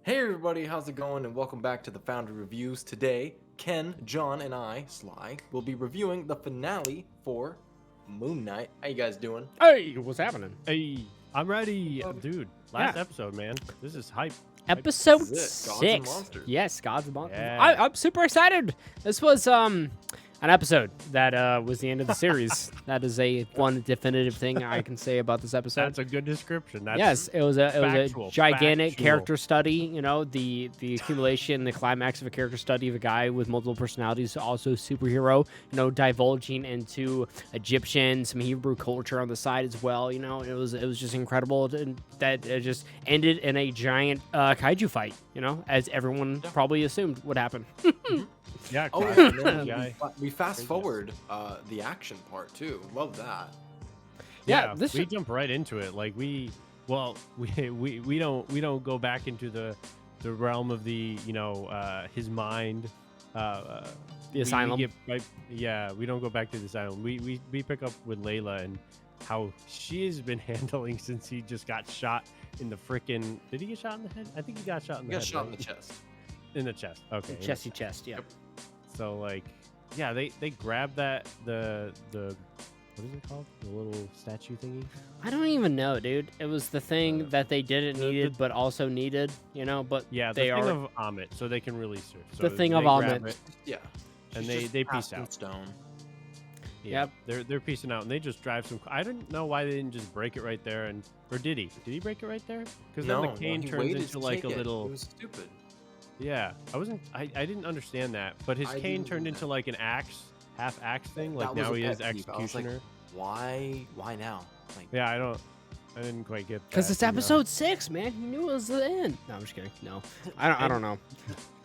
Hey everybody, how's it going? And welcome back to the Foundry Reviews. Today, Ken, John, and I, Sly, will be reviewing the finale for Moon Knight. How you guys doing? Hey, what's happening? Hey, I'm ready, dude. Last Yeah. episode, man. This is hype. Episode This is it, Gods and 6. Monsters. Yes, Gods and Monsters. Yeah. I'm super excited. This was an episode that was the end of the series. That is one definitive thing I can say about this episode. That's a good description. That's Yes, it was a factual, gigantic factual. character study. You know, the accumulation, the climax of a character study of a guy with multiple personalities, also superhero. You know, divulging into Egyptian, some Hebrew culture on the side as well. You know, it was just incredible that it just ended in a giant kaiju fight. You know, as everyone probably assumed would happen. Yeah. Oh, Cry- yeah, and then guy. we fast forward the action part too. Love that. Yeah, we jump right into it. Like we don't go back into the realm of the his mind. The asylum. We don't go back to the asylum. We pick up with Layla and how she's been handling since he just got shot in the frickin'. Did he get shot in the head? I think he got shot in the You got head. shot in right? the chest. In the chest. Okay. in the Chesty chest. Yeah. Yep. So like, yeah, they grab that the what is it called? The little statue thingy. I don't even know, dude. It was the thing that they didn't the- needed, but also needed, you know. But Yeah, they the thing are of Amit, so they can release her. So The thing they of grab Amit. it, Yeah. And She's just they peace cast in out. Stone. Yeah, they're piecing out, and they just drive some. I don't know why they didn't just break it right there, or did he? Did he break it right there? Because No, then the cane he turns waited into to like a take it. little. It was stupid. Yeah, I didn't understand that, but his I cane didn't turned either. into like an axe, half axe thing. Like That was now a he is pet peeve. I was like, executioner. Why now? Like, Yeah, I didn't quite get that. because it's you know? episode 6, man. He knew it was the end. No, I'm just kidding. No, I don't know.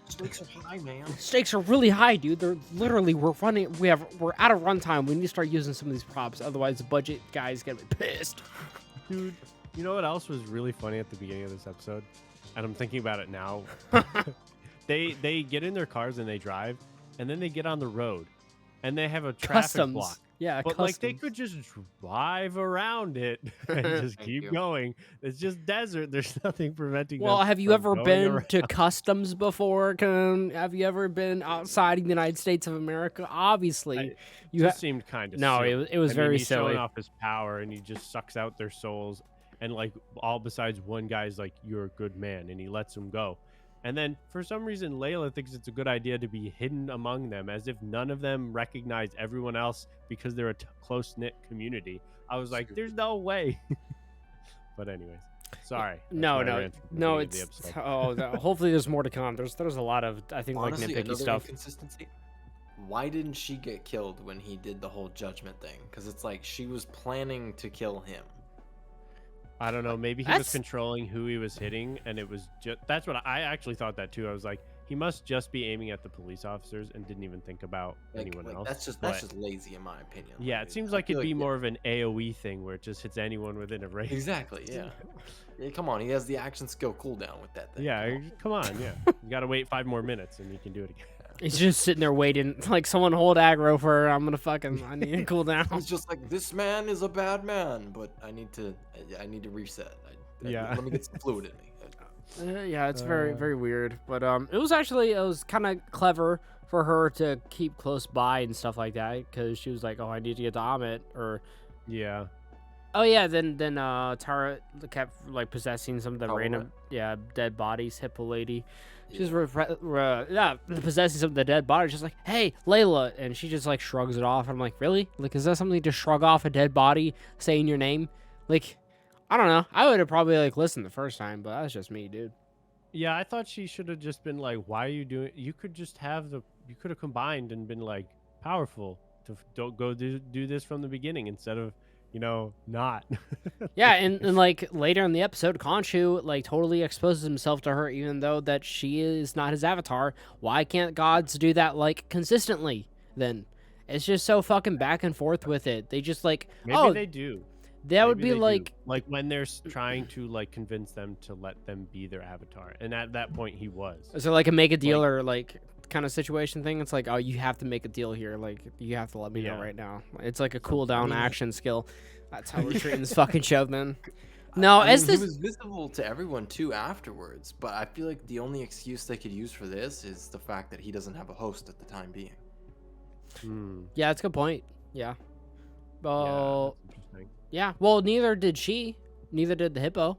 stakes are high, man. Stakes are really high, dude. They're literally we're out of runtime. We need to start using some of these props, otherwise the budget guys get pissed. Dude, you know what else was really funny at the beginning of this episode? And I'm thinking about it now. They get in their cars and they drive, and then they get on the road, and they have a traffic Customs. block. Yeah, But like they could just drive around it and just Thank keep you. going. It's just desert. There's nothing preventing Well, them. have you from ever going been around. to customs before? Have you ever been outside the United States of America? Obviously, you Just have. seemed kind of No, it was very he's silly. showing off his power, and he just sucks out their souls. And like all besides one guy's like, "You're a good man," and he lets him go. And then for some reason, Layla thinks it's a good idea to be hidden among them, as if none of them recognize everyone else because they're a close knit community. I was like, "There's no way." But anyways, sorry. That's No, my no, rant from the no. beginning of the It's episode. hopefully there's more to come. There's a lot of I think Honestly, like nitpicky another stuff. inconsistency. Why didn't she get killed when he did the whole judgment thing? Because it's like she was planning to kill him. I don't know. Maybe he That's- was controlling who he was hitting, and it was just. That's what I actually thought that too. I was like, he must just be aiming at the police officers and didn't even think about anyone else. That's just But- lazy in my opinion. Yeah, Like, it seems I like feel it'd be yeah. more of an AoE thing where it just hits anyone within a range. Exactly. Yeah. Yeah. Come on, he has the action skill cooldown with that thing. Yeah, come on, yeah. You gotta wait 5 more minutes and you can do it again. He's just sitting there waiting, like someone hold aggro for her. I need to cool down. It's just like this man is a bad man, but I need to reset. Yeah. Let me get some fluid in me. Yeah, it's very weird, but it was kind of clever for her to keep close by and stuff like that, because she was like, oh, I need to get to Amit, or Yeah. oh yeah, then Tara kept like possessing some of the Tara? random dead bodies, Hippo lady. She's Yeah. possessing some of the dead bodies, just like, hey, Layla, and she just like shrugs it off. I'm like, really? Like, is that something to shrug off a dead body saying your name? Like, I don't know. I would have probably like listened the first time, but that's just me, dude. Yeah, I thought she should have just been like, why are you doing you could just have you could have combined and been like powerful to don't go do this from the beginning instead of, not. Yeah, and like later in the episode, Khonshu like totally exposes himself to her, even though that she is not his avatar. Why can't gods do that like consistently? Then it's just so fucking back and forth with it. They just like Maybe they do. that would Maybe be they do. like when they're trying to like convince them to let them be their avatar, and at that point he was. is there like a make a deal or like kind of situation thing? It's like, oh, you have to make a deal here. Like you have to let me know Yeah. right now. It's like a cool down mean, action skill. That's how we're treating this fucking show, man. No, I as mean, he this was visible to everyone too afterwards, but I feel like the only excuse they could use for this is the fact that he doesn't have a host at the time being. Yeah, that's a good point. Yeah. Well, that's interesting. yeah. Well, neither did she. Neither did the hippo.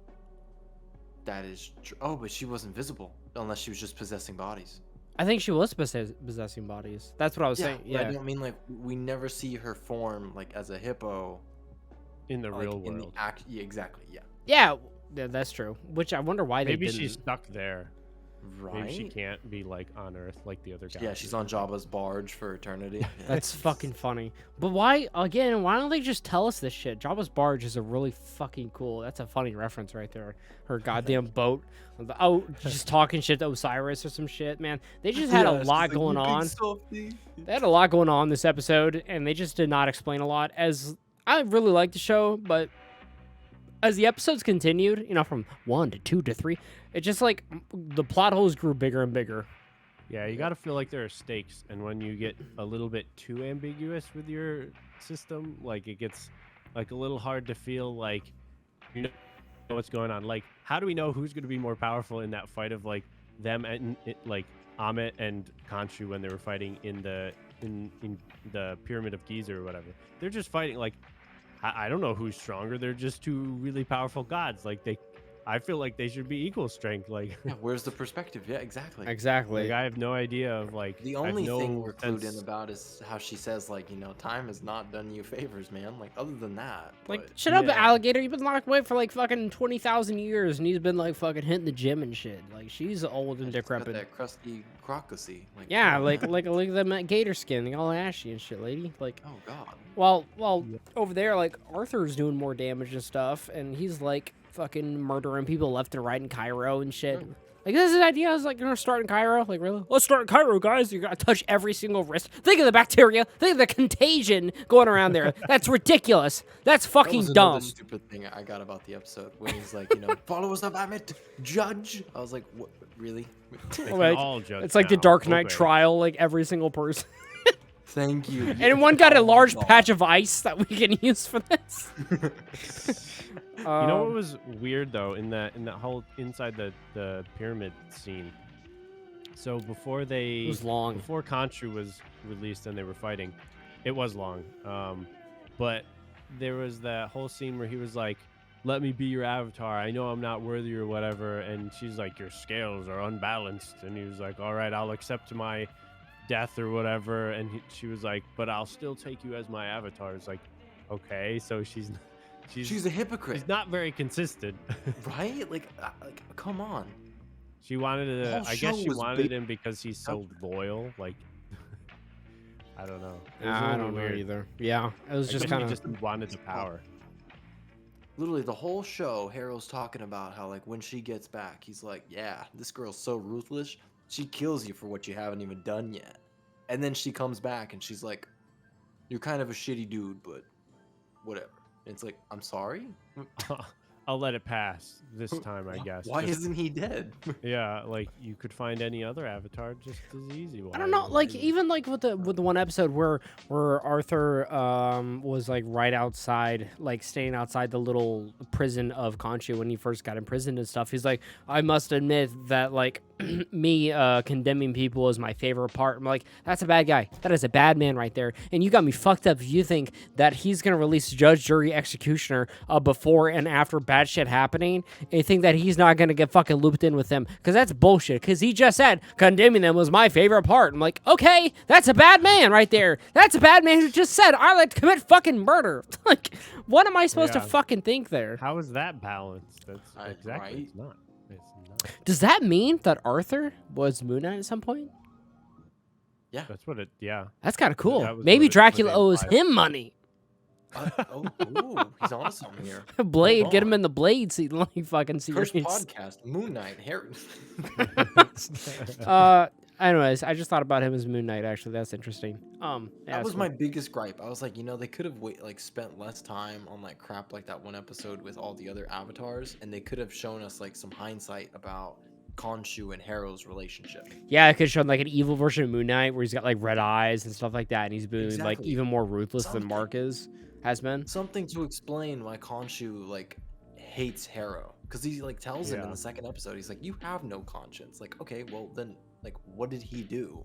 That is true. Oh, but she wasn't visible unless she was just possessing bodies. I think she was possessing bodies. That's what I was saying. but Yeah. I don't mean like we never see her form like as a hippo In the like, real in world. the act. Yeah, exactly. Yeah. Yeah, that's true. Which I wonder why Maybe they didn't. she's stuck there. Right. Maybe she can't be like on Earth like the other guys. Yeah, she's on Jabba's barge for eternity. That's fucking funny. But why don't they just tell us this shit? Jabba's barge is a really fucking cool. That's a funny reference right there. Her goddamn boat. Oh, just talking shit to Osiris or some shit, man. They just had a lot going on. They had a lot going on this episode, and they just did not explain a lot. As I really like the show, but as the episodes continued, from 1 to 2 to 3, it just like the plot holes grew bigger and bigger. Yeah, you got to feel like there are stakes, and when you get a little bit too ambiguous with your system, like it gets like a little hard to feel like you know what's going on. Like, how do we know who's going to be more powerful in that fight of like them and like Amit and Khonshu when they were fighting in the Pyramid of Giza or whatever? They're just fighting like I don't know who's stronger. They're just two really powerful gods. Like I feel like they should be equal strength. Like, Yeah, where's the perspective? Yeah, exactly. Exactly. like I have no idea of like The I have only no thing we're clued in sense- about is how she says, like, time has not done you favors, man. Like, other than that, Like, but- shut up, yeah. alligator. You've been locked away for like fucking 20,000 years, and he's been like fucking hitting the gym and shit. Like, she's old and she's got decrepit. that crusty crocosy. Like, Yeah, come on. like look at that gator skin, like, all ashy and shit, lady. Like, Oh God. well, over there, like Arthur's doing more damage and stuff, and he's like fucking murdering people left and right in Cairo and shit. Like, this is an idea. I was like, gonna start in Cairo. Like, really? Let's start in Cairo, guys. You gotta touch every single wrist. Think of the bacteria. Think of the contagion going around there. That's ridiculous. That's That fucking was another dumb. stupid thing I got about the episode when he's like, followers of Amit, judge. I was like, what? Really? They can Like, all judge it's like the now. Dark Knight Obey. trial, like every single person. Thank you. And one got a Oh, large God. patch of ice that we can use for this. You know what Um, was weird though in that whole inside the pyramid scene. So before they It was long. before Khonshu was released and they were fighting, it was long. But there was that whole scene where he was like, "Let me be your avatar. I know I'm not worthy or whatever." And she's like, "Your scales are unbalanced." And he was like, "All right, I'll accept my death or whatever." And she was like, "But I'll still take you as my avatar." It's like, okay, so she's She's a hypocrite, She's not very consistent. right? Like, come on. She wanted The to. whole I guess show she was wanted big- him because he's so loyal. Like, I don't know. It was a I little don't know weird. either. Yeah, it was I just guess kind he of. just wanted the power. Literally, the whole show, Harrow's talking about how, like, when she gets back, he's like, yeah, this girl's so ruthless. She kills you for what you haven't even done yet. And then she comes back and she's like, you're kind of a shitty dude, but whatever. And it's like, I'm sorry? I'll let it pass this time, I guess. Why Just- isn't he dead? Yeah, like you could find any other avatar just as easy. I don't know, like even like with the one episode where Arthur was like right outside, like staying outside the little prison of Khonshu when he first got imprisoned and stuff. He's like, I must admit that like me condemning people is my favorite part. I'm like, that's a bad guy. That is a bad man right there. And you got me fucked up if you think that he's gonna release judge, jury, executioner before and after bad shit happening, and you think that he's not gonna get fucking looped in with them, because that's bullshit. Because he just said condemning them was my favorite part. I'm like, okay, that's a bad man right there. That's a bad man who just said I like to commit fucking murder. Like, what am I supposed to Yeah. fucking think there? How is that balanced? That's exactly. right? It's not. It's not. Does that mean that Arthur was Moon Knight at some point? That's what it. Yeah. That's kind of cool. That was Maybe what Dracula they owes implied. him money. Ooh, he's on something here. Blade, Hold get him on. in the Blade seat, like fucking First series. podcast, Moon Knight, Harry. Anyways, I just thought about him as Moon Knight. Actually, that's interesting. Yeah, That that's was cool. my biggest gripe. I was like, they could have spent less time on like crap like that one episode with all the other avatars, and they could have shown us like some hindsight about Khonshu and Harrow's relationship. Yeah, I could have shown like an evil version of Moon Knight where he's got like red eyes and stuff like that, and he's been like Exactly. even more ruthless than Something. Mark has been. Something to explain why Khonshu like hates Harrow because he like tells him in Yeah. the second episode, he's like, you have no conscience. Like, okay, well then, like, what did he do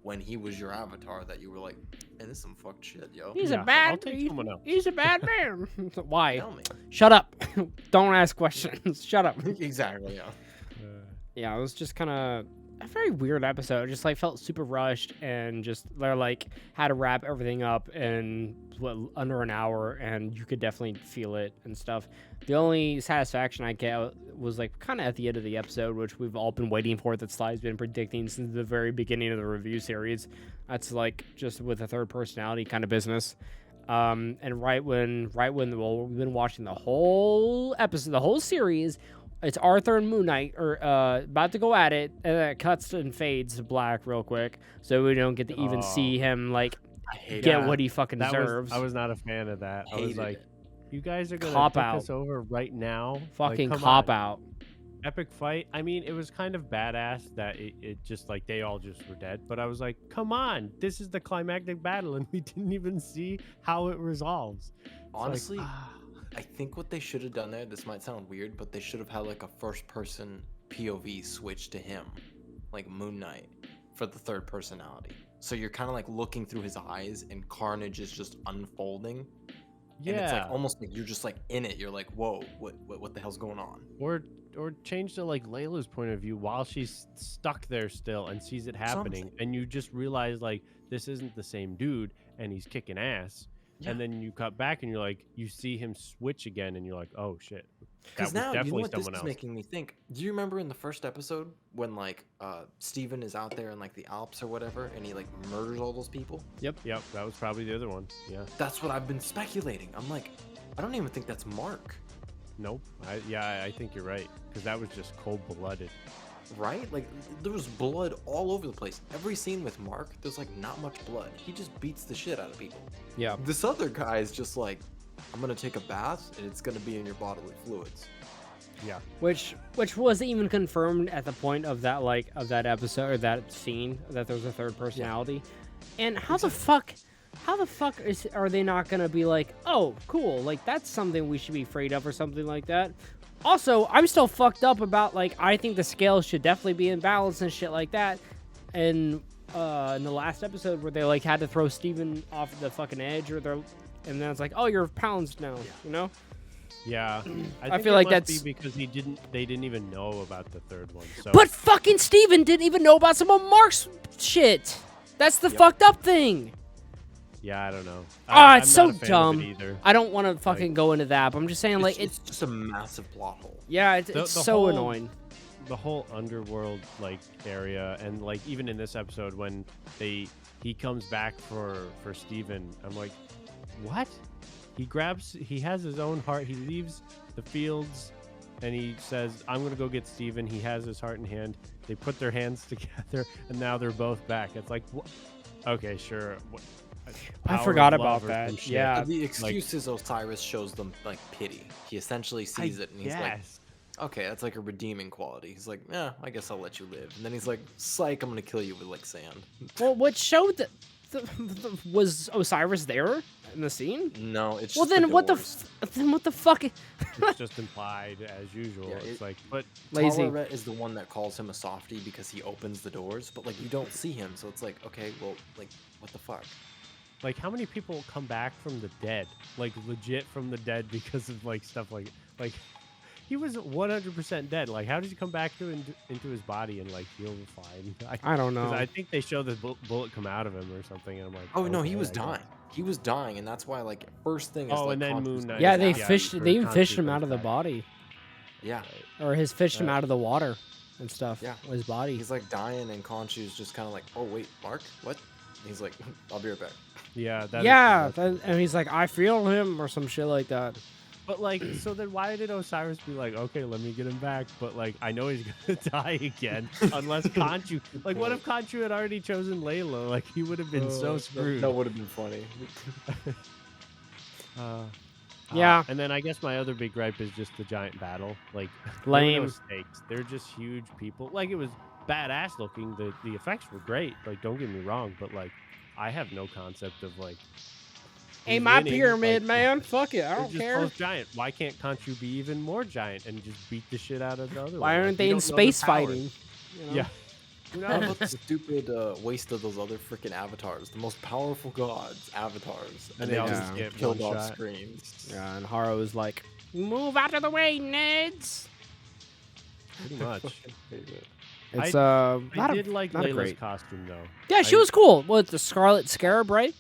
when he was your avatar that you were like, man, this is some fucked shit, yo? He's Yeah, a I'll bad. take someone else. He's a bad man. Why? Tell me. Shut up. Don't ask questions. Shut up. Exactly, yeah. Yeah, it was just kind of a very weird episode. Just like felt super rushed and just they're like had to wrap everything up in under an hour, and you could definitely feel it and stuff. The only satisfaction I get was like kind of at the end of the episode, which we've all been waiting for. That Sly's been predicting since the very beginning of the review series. That's like just with a third personality kind of business. And right when well, we've been watching the whole episode, the whole series. It's Arthur and Moon Knight are about to go at it, and then it cuts and fades to black real quick, so we don't get to even see him like get what he fucking deserves. I was not a fan of that. I was Hated like, it. you guys are gonna Cop pick out. us over right now. Fucking like, come cop on. out. Epic fight. I mean, it was kind of badass that it just like they all just were dead. But I was like, come on, this is the climactic battle, and we didn't even see how it resolves. It's Honestly, like, I think what they should have done there, this might sound weird, but they should have had like a first person POV switch to him, like Moon Knight, for the third personality. So you're kind of like looking through his eyes and carnage is just unfolding. yeah. And it's like almost like you're just like in it. You're like, whoa, what the hell's going on? Or change to like Layla's point of view while she's stuck there still and sees it happening, Something. and you just realize like this isn't the same dude and he's kicking ass. Yeah. And then you cut back and you're like, you see him switch again, and you're like, oh shit. Because That was now, you know definitely what this someone is else. making me think? Do you remember in the first episode when like Steven is out there in like the Alps or whatever and he like murders all those people? Yep, that was probably the other one. Yeah. That's what I've been speculating. I'm like, I don't even think that's Mark, Nope. I think you're right, because that was just cold-blooded. right? Like there was blood all over the place. Every scene with Mark, there's like not much blood. He just beats the shit out of people. Yeah. This other guy is just like, I'm gonna take a bath and it's gonna be in your bodily fluids. Yeah. Which was even confirmed at the point of that that episode or that scene that there was a third personality. And how the fuck are they not gonna be like, oh cool, like that's something we should be afraid of or something like that? Also, I'm still fucked up about like I think the scales should definitely be in balance and shit like that. And in the last episode where they like had to throw Steven off the fucking edge and then it's like, oh, you're pounced now, you know? Yeah. I think feel it like must that's- be because they didn't even know about the third one. So But fucking Steven didn't even know about some of Mark's shit. That's the fucked up thing. yeah, I don't know. Ah, it's I'm so not a fan of it dumb. either. I don't want to fucking go into that, but I'm just saying, like, It's just a massive plot hole. yeah, it's The so whole- annoying. The whole underworld like area, and like even in this episode when he comes back for Steven, I'm like, what? He has his own heart. He leaves the fields and he says, I'm gonna go get Steven. He has his heart in hand. They put their hands together and now they're both back. It's like, okay, sure. I Power forgot of about love or that. some shit. Yeah. The excuse is Osiris shows them like pity. He essentially sees it and he's like, Yes. okay, that's like a redeeming quality. He's like, yeah, I guess I'll let you live. And then he's like, psych, I'm gonna kill you with like sand. Well, what showed that was Osiris there in the scene? No, it's Well, just then what the what the fuck? It's just implied as usual. Yeah, it's like, but Lazy. Tararet is the one that calls him a softie because he opens the doors, but like you don't see him, so it's like, okay, well, like what the fuck? like, how many people come back from the dead? Like, legit from the dead because of like stuff like he was 100% dead. Like, how did he come back into his body and like heal fine? I don't 'Cause know. I think they show the bullet come out of him or something, and I'm like, Oh no, he okay, was I guess. dying. He was dying, and that's why like first thing is Oh, like and then Conchu's Moon Knight. Yeah, like, they Yeah, fished. for They even fished him Conchu out of the comes back. body, Yeah, or his fished him Yeah. out of the water and stuff. Yeah. His body. he's like dying, and Conchu's just kind of like, oh wait, Mark, what? And he's like, I'll be right back. Yeah, that is- Yeah, that's- and he's like, I feel him or some shit like that. But like, so then why did Osiris be like, okay, let me get him back? But like, I know he's gonna die again unless Conchu. Like, what if Conchu had already chosen Layla? Like, he would have been so screwed. That would have been funny. Yeah. And then I guess my other big gripe is just the giant battle. Like, Lame. there were no stakes. They're just huge people. Like, it was badass looking. The effects were great. Like, don't get me wrong, but like, I have no concept of like Ain't who's my winning, pyramid, like, man. Fuck it. I they're don't just care. both giant. Why can't Khonshu be even more giant and just beat the shit out of the other Why one? aren't Like, they we in don't know their space powers. fighting? You know? Yeah. Who How knows? about the stupid waste of those other freaking avatars? The most powerful gods, avatars. And they all just just get killed one off shot. screen. Yeah, and Haro is like, move out of the way, nerds. Pretty much. It's I not did like not a Layla's great. costume though. Yeah, she was cool. What, the Scarlet Scarab, right?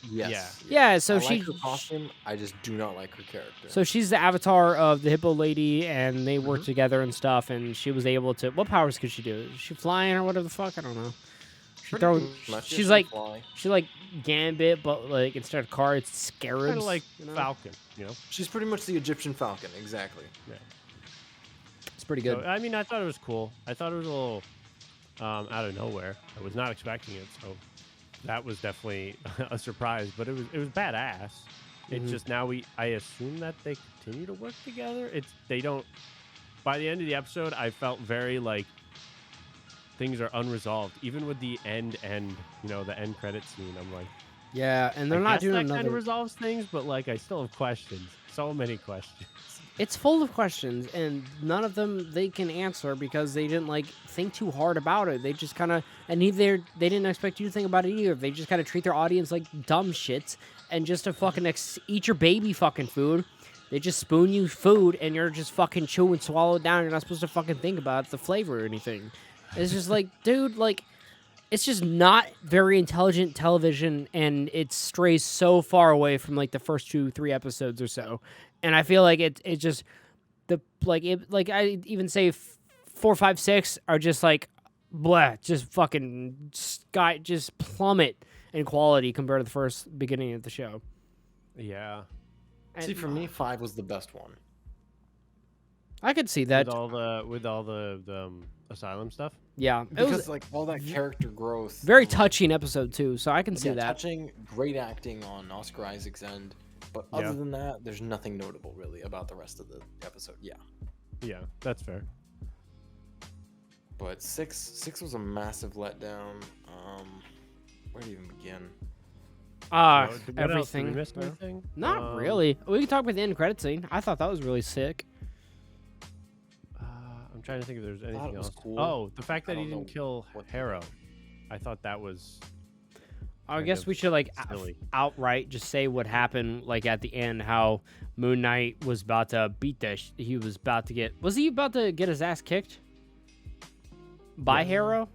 Yes. Yeah, so I she like her costume. I just do not like her character. so she's the avatar of the hippo lady, and they work Mhm. together and stuff. And she was able to. What powers could she do? Is she flying or whatever the fuck? I don't know. She Pretty throw. much, She's she like fly. she like Gambit, but like instead of cards, scarabs. Kind of like you know? Falcon, you know. She's pretty much the Egyptian Falcon, exactly. It's pretty good. So, I mean, I thought it was cool. I thought it was a little out of nowhere. I was not expecting it, so that was definitely a surprise. But it was badass. It's Mhm. just now I assume that they continue to work together. They don't. By the end of the episode, I felt very like things are unresolved. Even with the end, the end credit scene, I'm like, Yeah, and they're I not guess doing that kind another. of resolves things, but like I still have questions. So many questions. It's full of questions, and none of them they can answer because they didn't like think too hard about it. They just kind of, and either they didn't expect you to think about it either. They just kind of treat their audience like dumb shits, and just to fucking eat your baby fucking food. They just spoon you food, and you're just fucking chew and swallow it down. You're not supposed to fucking think about the flavor or anything. It's just like, dude, like, it's just not very intelligent television, and it strays so far away from like the first 2-3 episodes or so. And I feel like it just I even say 4, 5, 6 are just like blah, just fucking just plummet in quality compared to the first beginning of the show. Yeah. See, for me, 5 was the best one. I could see that. With all the asylum stuff. Yeah, it Because was like all that character growth. very like, touching episode too, so I can see yeah, that. touching, great acting on Oscar Isaac's end. But Yeah. other than that, there's nothing notable really about the rest of the episode. Yeah. Yeah, that's fair. But 6 was a massive letdown. Where do you even begin? What else? Did we Everything. miss anything? Not really. We can talk about the end credit scene. I thought that was really sick. I'm trying to think if there's anything it was else. cool. Oh, the fact I that he don't didn't know kill what- Harrow. I thought that was I kind guess of we should like silly. outright just say what happened like at the end, how Moon Knight was about to beat he was about to get his ass kicked by Yeah. Harrow?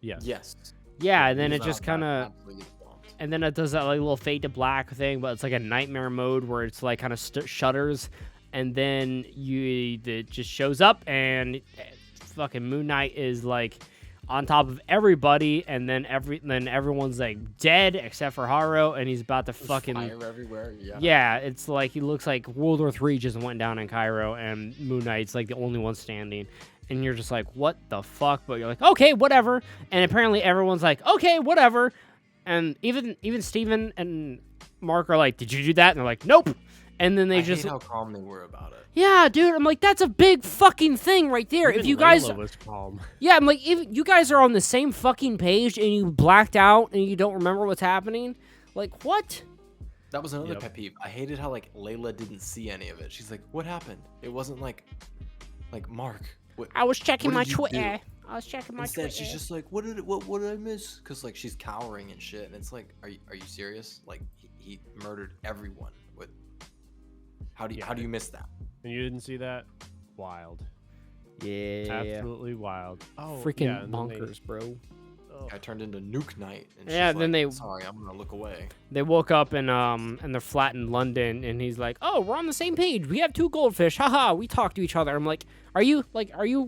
Yes. Yes. Yeah, and then He it was just out kind of absolutely bombed. and then it does that like little fade to black thing, but it's like a nightmare mode where it's like kind of shudders, and then it just shows up and fucking Moon Knight is like on top of everybody, and then everyone's like dead except for Haro, and he's about to There's fucking fire everywhere. Yeah. yeah. It's like he looks like World War III just went down in Cairo, and Moon Knight's like the only one standing. And you're just like, what the fuck? But you're like, okay, whatever. And apparently everyone's like, okay, whatever. And even Steven and Mark are like, did you do that? And they're like, nope. And then they I just, hate how calm they were about it. yeah, dude. I'm like, that's a big fucking thing right there. Even If you guys, Layla was calm. yeah, I'm like, if you guys are on the same fucking page and you blacked out and you don't remember what's happening, like, what? That was another Yep. pet peeve. I hated how like Layla didn't see any of it. She's like, "What happened?" It wasn't like Mark. What? I was checking What my did you do? Twitter. I was checking my Instead, Twitter. she's just like, "What did I miss?" Because like she's cowering and shit, and it's like, "Are you serious? Like he murdered everyone. What? How do you miss that?" And you didn't see that? Wild. yeah. Absolutely wild. Oh, Freaking yeah, and then bonkers, bro. I turned into Nuke Knight. And Yeah, she's then like, they- Sorry, I'm gonna look away. They woke up and they're flat in London, and he's like, "Oh, we're on the same page. We have 2 goldfish. Haha, we talk to each other." I'm like, "Are you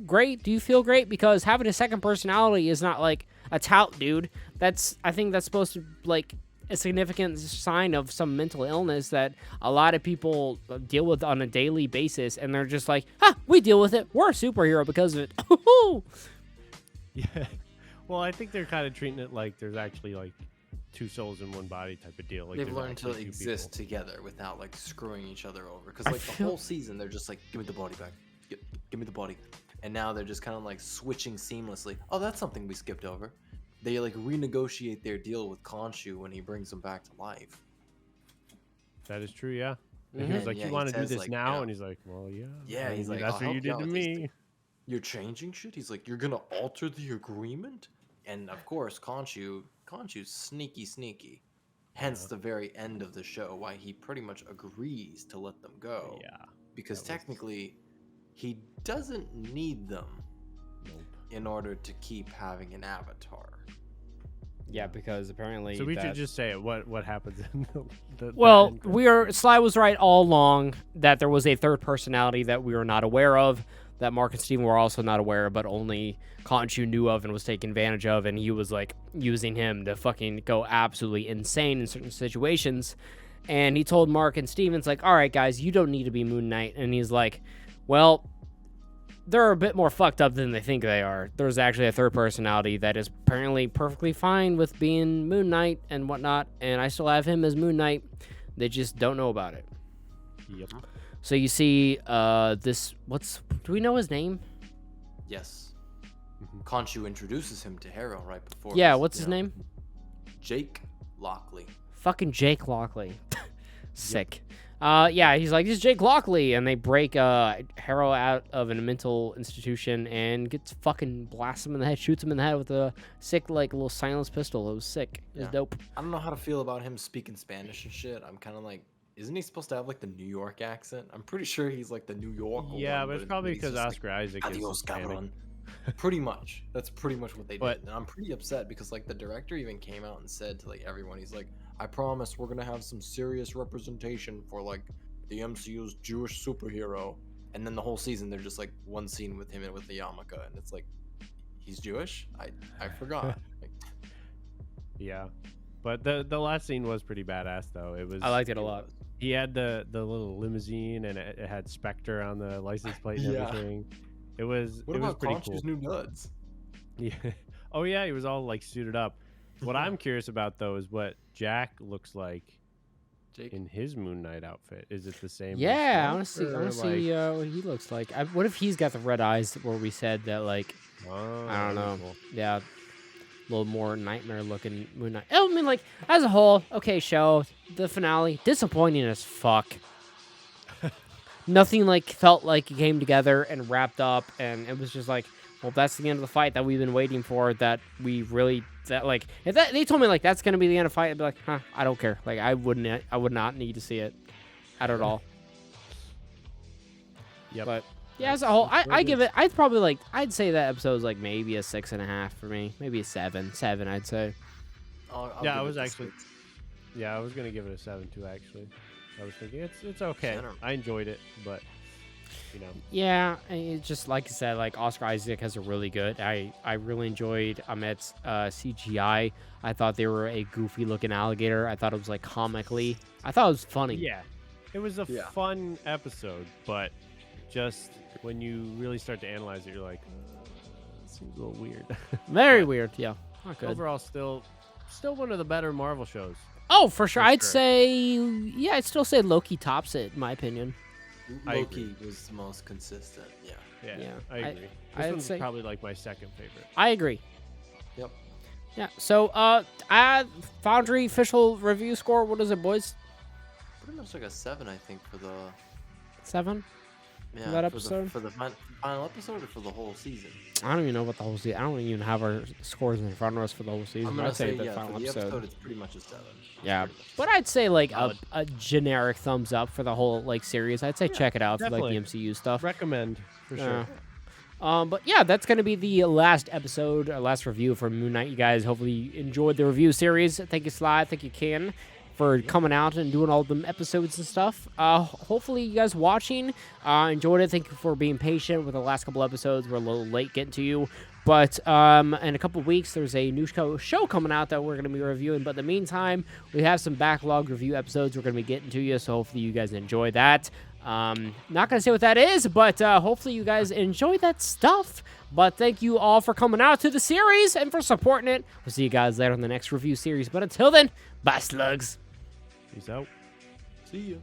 great? Do you feel great? Because having a second personality is not like a tout, dude. I think that's supposed to like a significant sign of some mental illness that a lot of people deal with on a daily basis, and they're just like, we deal with it. We're a superhero because of it." Yeah. Well, I think they're kind of treating it like there's actually like 2 souls in one body type of deal. Like They've there's learned to actually 2 exist people. together without like screwing each other over. Because I like the feel- whole season, they're just like, "Give me the body back. Give me the body." And now they're just kind of like switching seamlessly. Oh, that's something we skipped over. They like renegotiate their deal with Khonshu when he brings them back to life. That is true, yeah. And he Mhm. was like, Yeah, "You he want to do says, this like, now?" yeah. And he's like, "Well, yeah. Yeah, I he's mean, like, that's "I'll what you help you did out to with these things." me." You're changing shit? He's like, "You're gonna alter the agreement?" And of course, Khonshu's sneaky. Hence Yeah. the very end of the show, why he pretty much agrees to let them go. Yeah. Because that was- technically, he doesn't need them Nope. in order to keep having an avatar. Yeah, because apparently. So we should that- just say it. What happens in the Well, end credits? Sly was right all along that there was a third personality that we were not aware of, that Mark and Steven were also not aware of, but only Khonshu knew of and was taken advantage of, and he was like using him to fucking go absolutely insane in certain situations. And he told Mark and Steven's like, "All right, guys, you don't need to be Moon Knight." And he's like, "Well, they're a bit more fucked up than they think they are. There's actually a third personality that is apparently perfectly fine with being Moon Knight and whatnot, and I still have him as Moon Knight. They just don't know about it." Yep. So you see, do we know his name? Yes. Mhm. Khonshu introduces him to Harrow right before. Yeah, this, what's you his know, name? Jake Lockley. Fucking Jake Lockley. Sick. Yeah, he's like, "This is Jake Lockley," and they break Harrow out of a mental institution and gets fucking blasts him in the head, shoots him in the head with a sick, like, little silenced pistol. It was sick. It was Yeah. dope. I don't know how to feel about him speaking Spanish and shit. I'm kind of like, isn't he supposed to have like the New York accent? I'm pretty sure he's like the New York. Yeah, but it's probably he's because just like, Oscar Isaac is Adios, Hispanic. cabrón. Pretty much. That's pretty much what they But- did. And I'm pretty upset because like the director even came out and said to like everyone, he's like, "I promise we're gonna have some serious representation for like the MCU's Jewish superhero." And then the whole season they're just like one scene with him and with the yarmulke, and it's like, he's Jewish? I forgot. Like, Yeah, but the last scene was pretty badass though. It was. I liked it a lot. He had the little limousine and it had Spectre on the license plate and Yeah. everything. It was. what it was about pretty Khonshu's cool. new duds? Yeah. Oh yeah, he was all like suited up. What I'm curious about though is what Jack looks like Jake? in his Moon Knight outfit. Is it the same? as Yeah, I Spike, want to or, see like- what he looks like. What if he's got the red eyes where we said that, like, Oh, I don't that'd know. be cool. Yeah, a little more nightmare looking Moon Knight. I mean, like, as a whole, okay show. The finale, disappointing as fuck. Nothing, like, felt like it came together and wrapped up, and it was just like, well, that's the end of the fight that we've been waiting for, that we really, that, like, if that, they told me, like, that's gonna be the end of the fight, I'd be like, huh, I don't care. Like, I would not need to see it at all. Yep. But yeah, as a whole, That's I really give good. it. I'd probably like. I'd say that episode's like maybe a 6.5 for me. Maybe a 7. 7, I'd say. I'll Yeah, give I it was the actually- 6. Yeah, I was gonna give it a 7 too. Actually, I was thinking it's okay. Center. I enjoyed it, but you know, Yeah, it's just like I said. Like Oscar Isaac has a really good. I really enjoyed Ahmet's CGI. I thought they were a goofy looking alligator. I thought it was like comically. I thought it was funny. yeah, it was a Yeah. fun episode, but just when you really start to analyze it, you're like, it seems a little weird. Very weird. Yeah, not good. Overall, still one of the better Marvel shows. Oh, for sure. for I'd sure. say. Yeah, I'd still say Loki tops it in my opinion. I Loki was the most consistent. Yeah. Yeah, Yeah, I agree. I'd This one's say- probably like my second favorite. I agree. Yep. Yeah. So, Foundry official review score. What is it, boys? Pretty much like a 7, I think, for the 7. yeah that for episode? for the final episode or for the whole season. I don't even know what the whole season. I don't even have our scores in front of us for the whole season. I'm gonna I'd say say the yeah, final for the episode. episode it's pretty much a 7. It's Yeah, pretty much a but 7. I'd say like Solid. a generic thumbs up for the whole like series. I'd say check it out for like the definitely. MCU stuff. Recommend for sure. But yeah, that's gonna be the last episode, last review for Moon Knight. You guys hopefully you enjoyed the review series. Thank you, Sly. Thank you, Ken, for coming out and doing all them episodes and stuff. Hopefully you guys watching enjoyed it. Thank you for being patient with the last couple episodes. We're a little late getting to you. But in a couple weeks, there's a new show coming out that we're going to be reviewing. But in the meantime, we have some backlog review episodes we're going to be getting to you. So hopefully you guys enjoy that. Not going to say what that is, but hopefully you guys enjoy that stuff. But thank you all for coming out to the series and for supporting it. We'll see you guys later on the next review series. But until then, bye, slugs. Peace out. See ya.